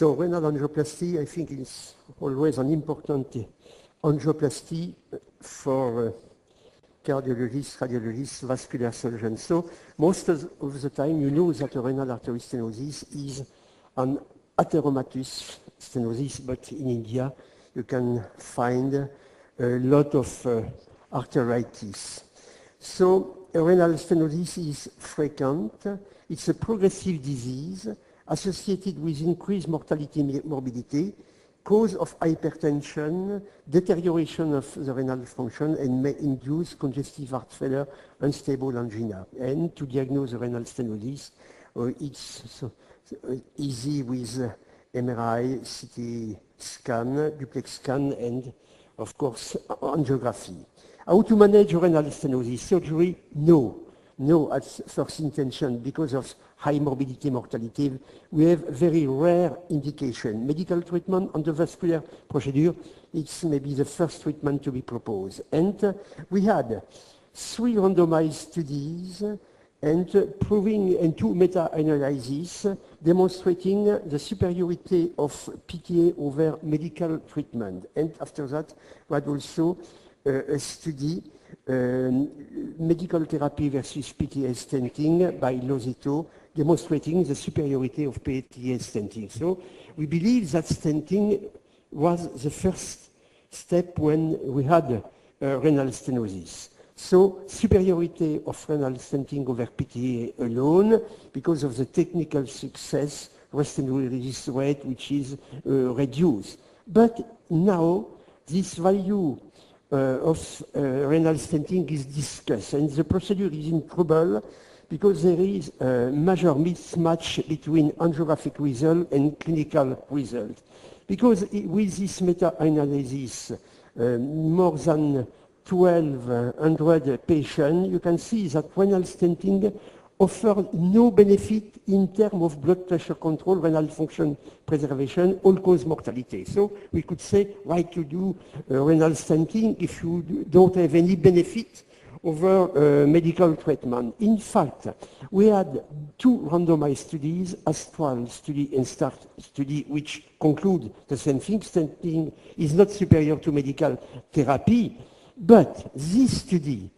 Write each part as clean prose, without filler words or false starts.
So renal angioplasty, I think, is always an important angioplasty for cardiologists, radiologists, vascular surgeons. So most of the time, you know that a renal artery stenosis is an atheromatous stenosis, but in India, you can find a lot of arteritis. So renal stenosis is frequent. It's a progressive disease associated with increased mortality, morbidity, cause of hypertension, deterioration of the renal function, and may induce congestive heart failure, unstable angina. And to diagnose renal stenosis, it's easy with MRI, CT scan, duplex scan, and of course, angiography. How to manage renal stenosis? Surgery? No. No, at first intention, because of high morbidity, mortality. We have very rare indication. Medical treatment on the vascular procedure, it's maybe the first treatment to be proposed. And we had 3 randomized studies and proving, and 2 meta-analyses demonstrating the superiority of PTA over medical treatment. And after that, we had also a study, medical therapy versus PTA stenting by Lozito, demonstrating the superiority of PTA stenting. So we believe that stenting was the first step when we had renal stenosis. So superiority of renal stenting over PTA alone because of the technical success, restenosis rate, which is reduced. But now this value of renal stenting is discussed, and the procedure is in trouble because there is a major mismatch between angiographic result and clinical result. Because with this meta-analysis, more than 1,200 patients, you can see that renal stenting offered no benefit in terms of blood pressure control, renal function preservation, all-cause mortality. So we could say, why to do renal stenting if you don't have any benefit over medical treatment? In fact, we had 2 randomized studies, Astral study and STAR study, which conclude the same thing. Stenting is not superior to medical therapy, but this study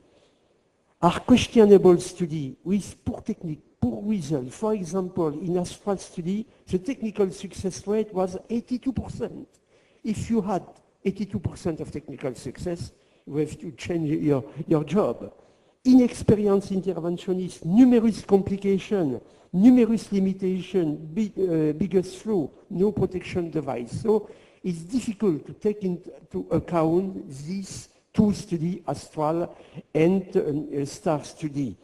are questionable study with poor technique, poor result. For example, in Astral study, the technical success rate was 82%. If you had 82% of technical success, you have to change your job. Inexperienced interventionists, numerous complications, numerous limitations, biggest flow, no protection device. So it's difficult to take into account these 2 studies, Astral and STAR study.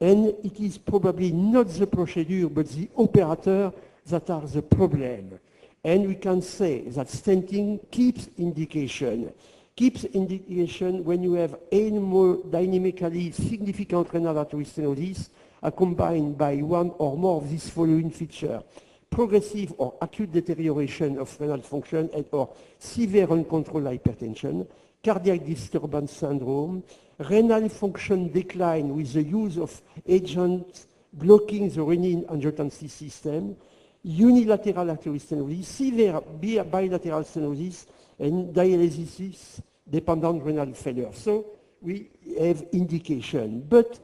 And it is probably not the procedure, but the operator that are the problem. And we can say that stenting keeps indication when you have hemodynamically significant renal artery stenosis accompanied by 1 or more of these following features: progressive or acute deterioration of renal function and or severe uncontrolled hypertension, cardiac disturbance syndrome, renal function decline with the use of agents blocking the renin-angiotensin system, unilateral artery stenosis, severe bilateral stenosis, and dialysis-dependent renal failure. So we have indication. But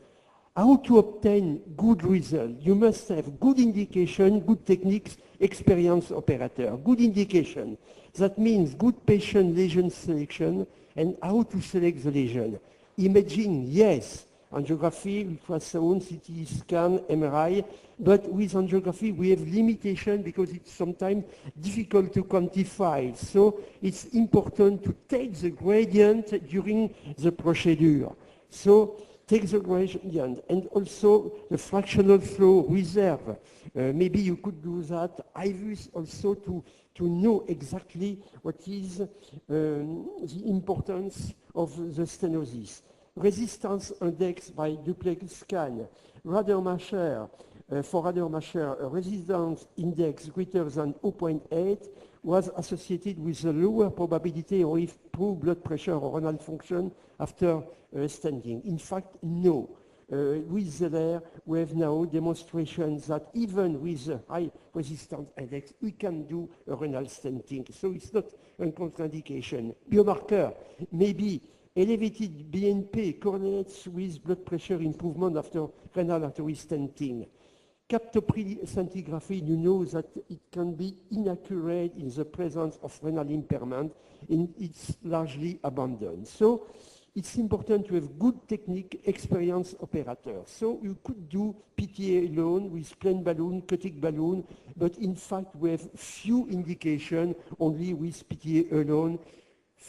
how to obtain good result? You must have good indication, good techniques, experienced operator. Good indication. That means good patient lesion selection and how to select the lesion. Imaging, yes. Angiography, ultrasound, CT scan, MRI, but with angiography we have limitation because it's sometimes difficult to quantify. So it's important to take the gradient during the procedure. So take the gradient and also the fractional flow reserve. Maybe you could do that. IVUS also to know exactly what is the importance of the stenosis. Resistance index by duplex scan. Radermacher, for Radermacher, a resistance index greater than 0.8 was associated with a lower probability of improved blood pressure or renal function after stenting. In fact, no. with Zeller, we have now demonstrations that even with a high resistance index, we can do a renal stenting. So it's not a contraindication. Biomarker, maybe elevated BNP correlates with blood pressure improvement after renal artery stenting. Captopril scintigraphy, you know that it can be inaccurate in the presence of renal impairment, and it's largely abandoned. So it's important to have good technique, experienced operators. So you could do PTA alone with plain balloon, cutic balloon, but in fact we have few indications only with PTA alone.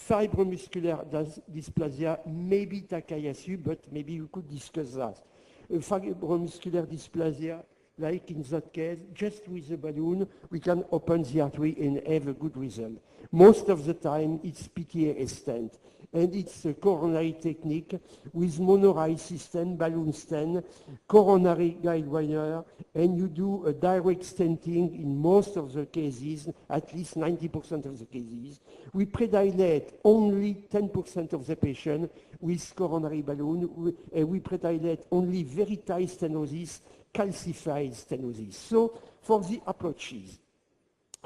Fibromuscular dysplasia, maybe Takayasu, but maybe you could discuss that. Fibromuscular dysplasia, like in that case, just with a balloon, we can open the artery and have a good result. Most of the time, it's PTA stent, and it's a coronary technique with monorail system, balloon stent, coronary guide wire, and you do a direct stenting in most of the cases, at least 90% of the cases. We predilate only 10% of the patient with coronary balloon. We predilate only very tight stenosis, calcified stenosis. So for the approaches,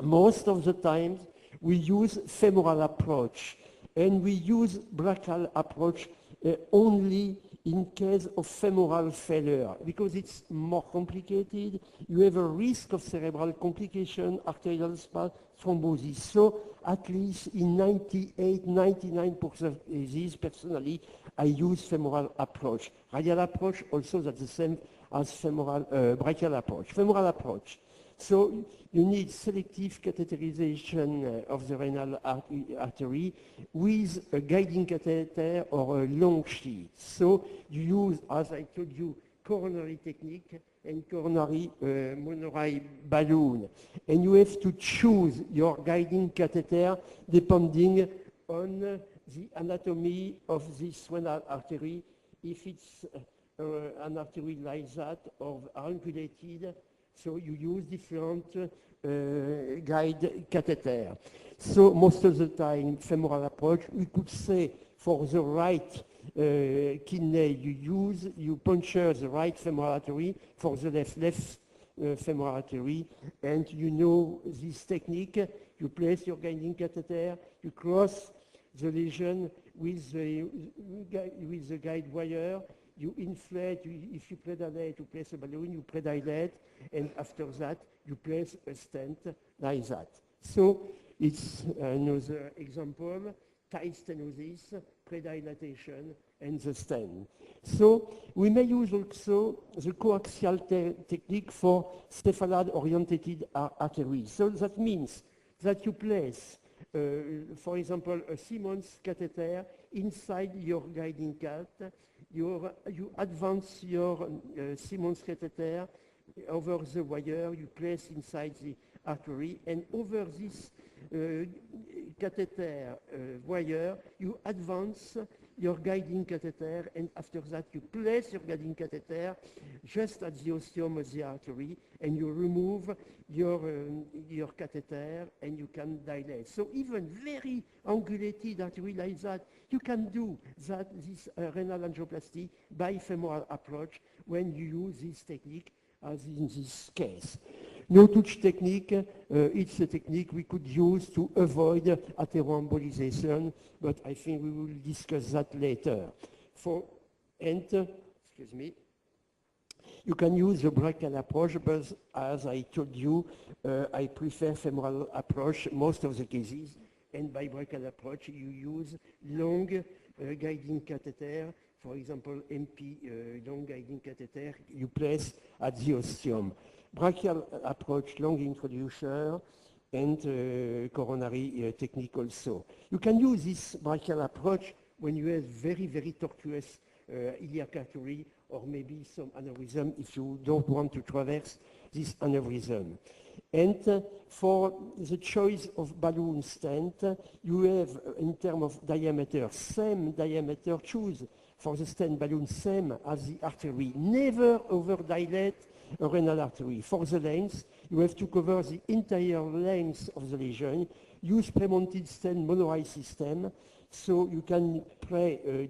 most of the time we use femoral approach, and we use brachial approach only in case of femoral failure, because it's more complicated. You have a risk of cerebral complication, arterial thrombosis. So at least in 98-99% of cases, personally, I use femoral approach. Radial approach, also that's the same as femoral brachial approach. Femoral approach. So you need selective catheterization of the renal artery with a guiding catheter or a long sheet. So you use, as I told you, coronary technique and coronary monorail balloon. And you have to choose your guiding catheter depending on the anatomy of this renal artery. If it's an artery like that or angulated, so you use different guide catheter. So most of the time, femoral approach, we could say for the right kidney, you puncture the right femoral artery, for the left femoral artery, and you know this technique. You place your guiding catheter, you cross the lesion with the guide wire, you inflate, if you predilate, you place a balloon, you predilate, and after that, you place a stent like that. So it's another example, tight stenosis, predilatation, and the stent. So we may use also the coaxial technique for cephalad-oriented arteries. So that means that you place, for example, a Simmons catheter inside your guiding cat. You advance your Simmons catheter over the wire, you place inside the artery, and over this catheter wire, you advance your guiding catheter, and after that you place your guiding catheter just at the ostium of the artery, and you remove your catheter, and you can dilate. So even very angulated artery like that, you can do that, this renal angioplasty by femoral approach when you use this technique, as in this case. No-touch technique, it's a technique we could use to avoid atheroembolization, but I think we will discuss that later. Excuse me, you can use the brachial approach, but as I told you, I prefer femoral approach most of the cases, and by brachial approach you use long guiding catheter. For example, MP long guiding catheter you place at the ostium. Brachial approach, long introducer, and coronary technique also. You can use this brachial approach when you have very, very tortuous iliac artery, or maybe some aneurysm if you don't want to traverse this aneurysm. And for the choice of balloon stent, you have, in terms of diameter, same diameter, choose for the stent balloon same as the artery. Never overdilate a renal artery. For the length, you have to cover the entire length of the lesion, use premonted stent monorail system, so you can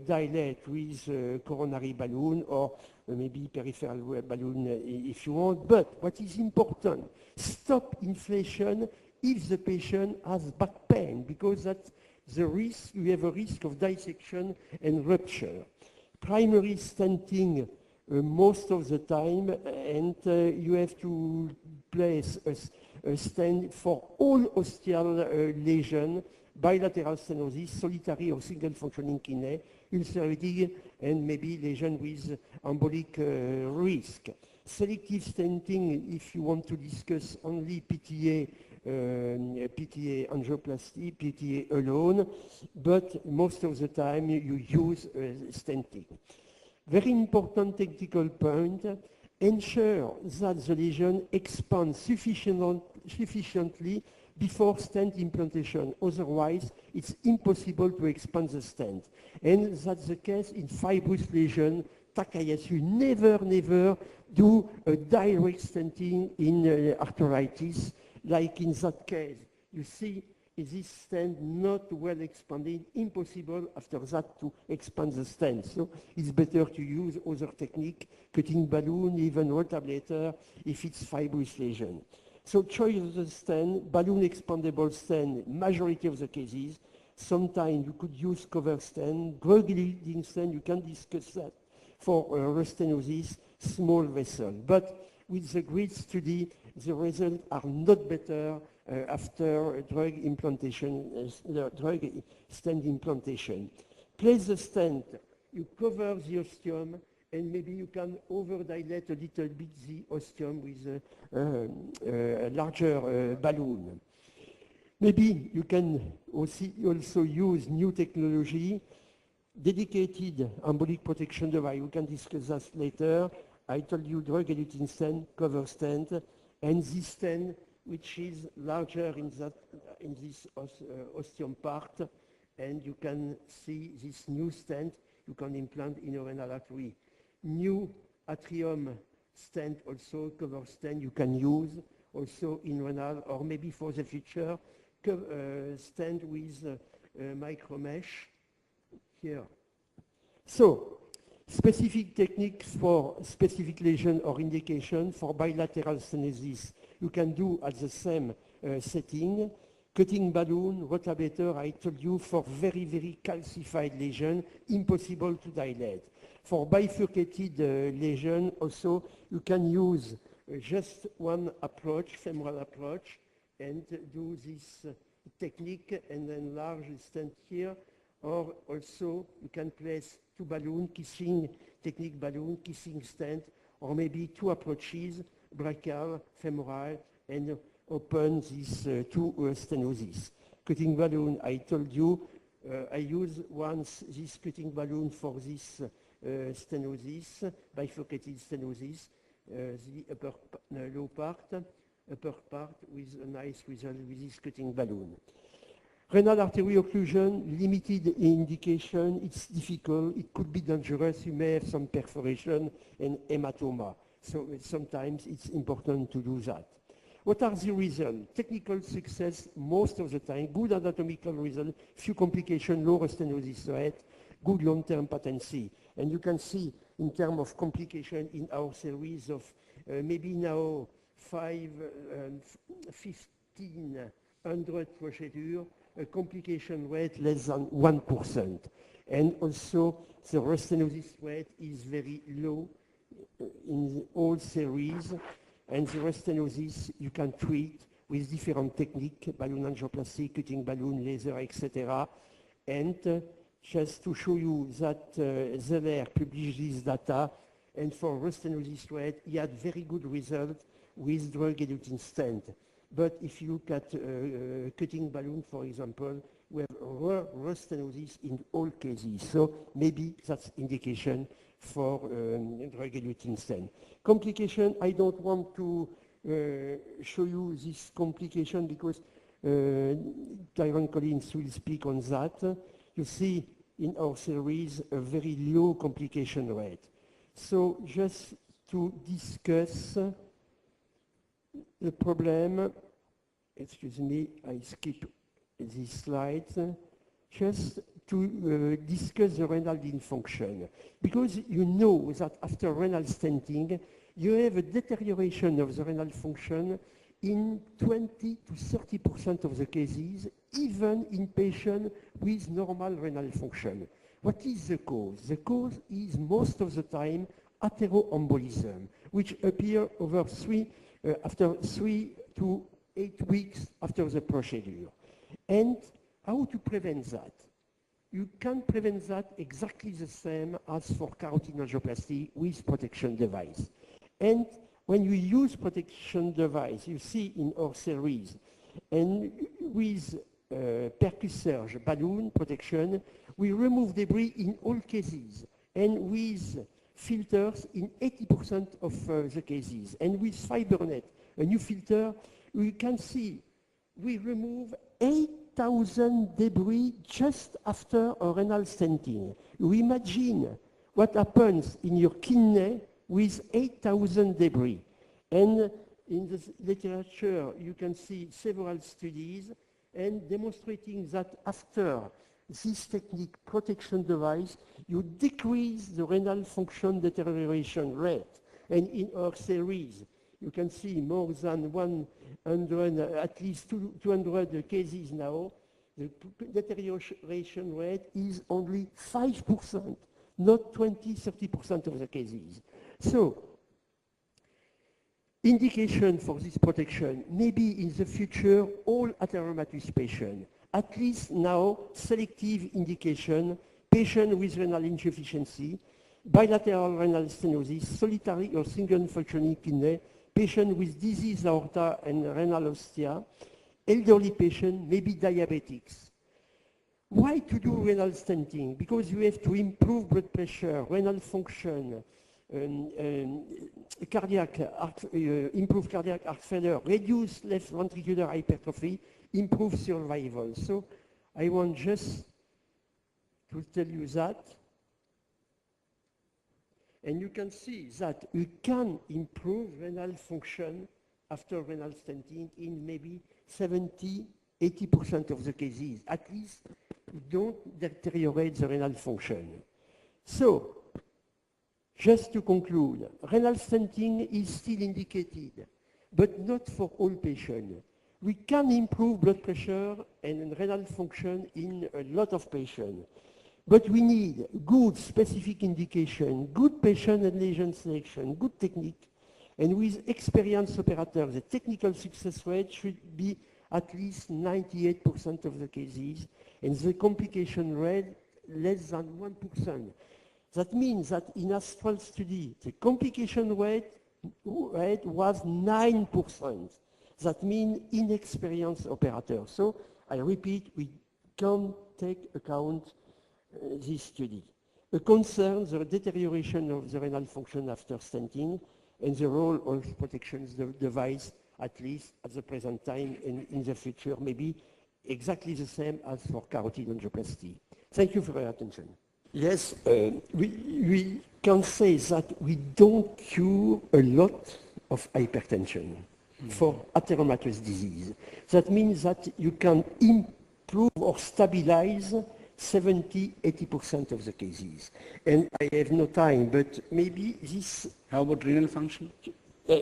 dilate with coronary balloon or maybe peripheral balloon if you want. But what is important, stop inflation if the patient has back pain, because that's the risk, you have a risk of dissection and rupture. Primary stenting most of the time, and you have to place a stent for all ostial lesion, bilateral stenosis, solitary or single functioning kidney, ulcerative, and maybe lesion with embolic risk. Selective stenting, if you want to discuss only PTA, PTA angioplasty, PTA alone, but most of the time you use stenting. Very important technical point, ensure that the lesion expands sufficiently before stent implantation. Otherwise, it's impossible to expand the stent. And that's the case in fibrous lesion, Takayasu. Never do a direct stenting in arteritis, like in that case. You see, this stent not well expanded, impossible after that to expand the stent. So it's better to use other technique, cutting balloon, even rotablator, if it's fibrous lesion. So choice of the stent, balloon expandable stent, majority of the cases. Sometimes you could use cover stent, drug-eluting stent, you can discuss that for restenosis, small vessel. But with the GRID study, the results are not better after drug implantation, drug stent implantation. Place the stent, you cover the ostium, and maybe you can overdilate a little bit the ostium with a larger balloon. Maybe you can also use new technology, dedicated embolic protection device. We can discuss that later. I told you drug-eluting stent, cover stent, and this stent which is larger in this ostium part, and you can see this new stent you can implant in a renal artery. New atrium stent also, cover stent you can use also in renal, or maybe for the future, stent with micromesh here. So, specific techniques for specific lesion or indication for bilateral stenosis you can do at the same setting. Cutting balloon, rotablator, I told you, for very calcified lesion, impossible to dilate. For bifurcated lesion, also, you can use just one approach, femoral approach, and do this technique and enlarge the stent here. Or also, you can place two balloon, kissing technique balloon, kissing stent, or maybe two approaches, brachial, femoral, and open these two stenosis. Cutting balloon, I told you, I use once this cutting balloon for this stenosis, bifurcated stenosis, the low part, upper part with a nice result with this cutting balloon. Renal artery occlusion, limited indication, it's difficult, it could be dangerous, you may have some perforation and hematoma. So sometimes it's important to do that. What are the results? Technical success most of the time, good anatomical result, few complications, low stenosis rate, good long-term patency. And you can see in terms of complication in our series of maybe now 1,500 procedures, a complication rate less than 1%. And also the restenosis rate is very low in all series, and the restenosis you can treat with different techniques, balloon angioplasty, cutting balloon, laser, etc. And just to show you that Zeller published this data, and for restenosis rate, he had very good results with drug-eluting stent. But if you look at cutting balloon, for example, we have restenosis in all cases. So maybe that's indication for drug-eluting stent. Complication, I don't want to show you this complication because Tyrone Collins will speak on that. You see in our series a very low complication rate. So just to discuss the problem. Excuse me, I skip this slide. Just to discuss the renal dysfunction. Because you know that after renal stenting, you have a deterioration of the renal function in 20 to 30% of the cases, even in patients with normal renal function. What is the cause? The cause is most of the time atheroembolism, which appear over after 3 to 8 weeks after the procedure. And how to prevent that? You can prevent that exactly the same as for carotid angioplasty with protection device. And when you use protection device, you see in our series, and with Percussurge balloon protection, we remove debris in all cases, and with filters in 80% of the cases. And with FiberNet, a new filter, we can see we remove 8,000 debris just after a renal stenting. You imagine what happens in your kidney with 8,000 debris. And in the literature, you can see several studies and demonstrating that after this technique, protection device, you decrease the renal function deterioration rate. And in our series, you can see more than 100, at least 200 cases now, the deterioration rate is only 5%, not 20, 30% of the cases. So, indication for this protection, maybe in the future, all atheromatous patients, at least now, selective indication, patient with renal insufficiency, bilateral renal stenosis, solitary or single functioning kidney, patient with disease aorta and renal ostia, elderly patient, maybe diabetics. Why to do renal stenting? Because you have to improve blood pressure, renal function, improve cardiac heart failure, reduce left ventricular hypertrophy, improve survival. So I want just to tell you that. And you can see that we can improve renal function after renal stenting in maybe 70, 80% of the cases. At least don't deteriorate the renal function. So, just to conclude, renal stenting is still indicated, but not for all patients. We can improve blood pressure and renal function in a lot of patients. But we need good specific indication, good patient and lesion selection, good technique, and with experienced operators, the technical success rate should be at least 98% of the cases, and the complication rate less than 1%. That means that in Astral study, the complication rate was 9%. That means inexperienced operators. So I repeat, we can't take account this study. A concern, the deterioration of the renal function after stenting and the role of protection device, at least at the present time and in the future, maybe exactly the same as for carotid angioplasty. Thank you for your attention. Yes, we can say that we don't cure a lot of hypertension for atheromatous disease. That means that you can improve or stabilize 70, 80% of the cases. And I have no time, but maybe this... How about renal function?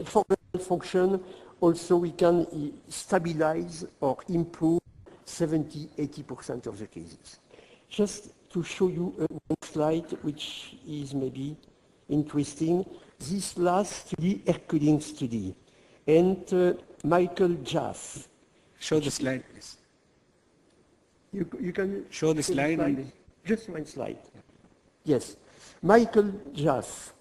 For renal function, also we can stabilize or improve 70, 80% of the cases. Just to show you one slide, which is maybe interesting. This last study, Hercules study, and Michael Jaffe. Show the slide, please. You can show the slide. Just one slide. Yes. Michael Jaffe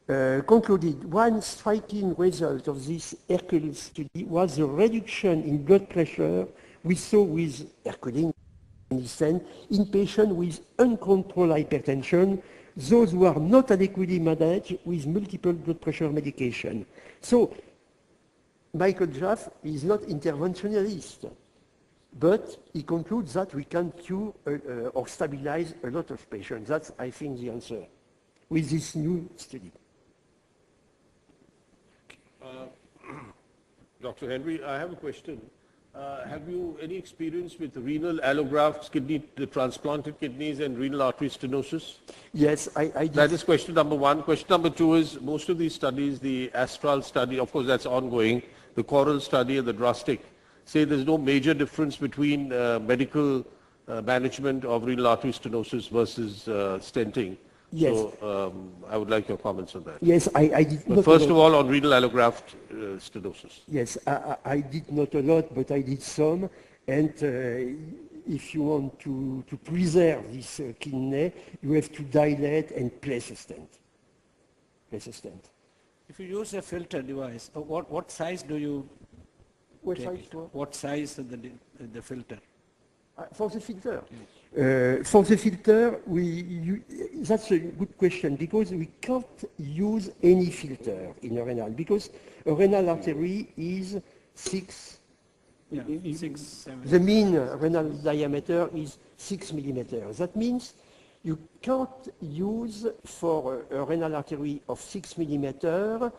concluded one striking result of this Hercules study was a reduction in blood pressure we saw with Hercules in patients with uncontrolled hypertension, those who are not adequately managed with multiple blood pressure medication. So Michael Jaffe is not interventionalist, but he concludes that we can cure or stabilize a lot of patients. That's, I think, the answer with this new study. Dr. Henry, I have a question. Have you any experience with renal allografts, the transplanted kidneys and renal artery stenosis? Yes, I did. That is question number one. Question number two is most of these studies, the Astral study, of course that's ongoing, the Coral study and the Drastic, say there's no major difference between medical management of renal artery stenosis versus stenting. Yes. So I would like your comments on that. Yes, I did But not. first of all, on renal allograft stenosis. Yes, I did not a lot, but I did some. And if you want to preserve this kidney, you have to dilate and place a stent. Place a stent. If you use a filter device, what size do you What take size it? for? What size of the filter? For the filter. For the filter, that's a good question because we can't use any filter in a renal because a renal artery is 6. Yeah, 6, 7. The mean renal diameter is 6 millimeters. That means you can't use for a renal artery of 6 millimeters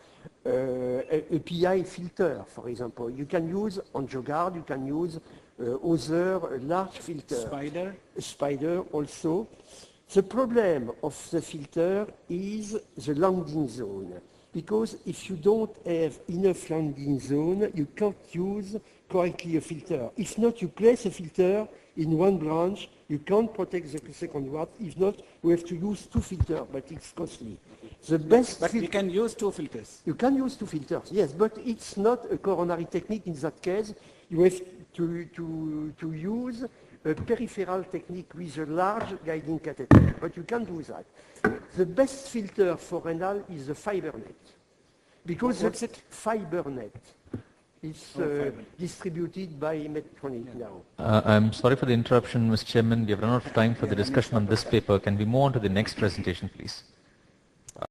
a PI filter, for example. You can use AngioGuard, you can use other large filter. Spider also. The problem of the filter is the landing zone. Because if you don't have enough landing zone, you can't use correctly a filter. If not, you place a filter in one branch, you can't protect the second one. If not, we have to use 2 filters, but it's costly. The best But we can use 2 filters. You can use 2 filters, yes, but it's not a coronary technique in that case. You have to use a peripheral technique with a large guiding catheter, but you can do that. The best filter for renal is the FiberNet, because What's it? FiberNet. It's distributed by Medtronic now. I'm sorry for the interruption, Mr. Chairman. We have run out of time for the discussion on this paper. Can we move on to the next presentation, please?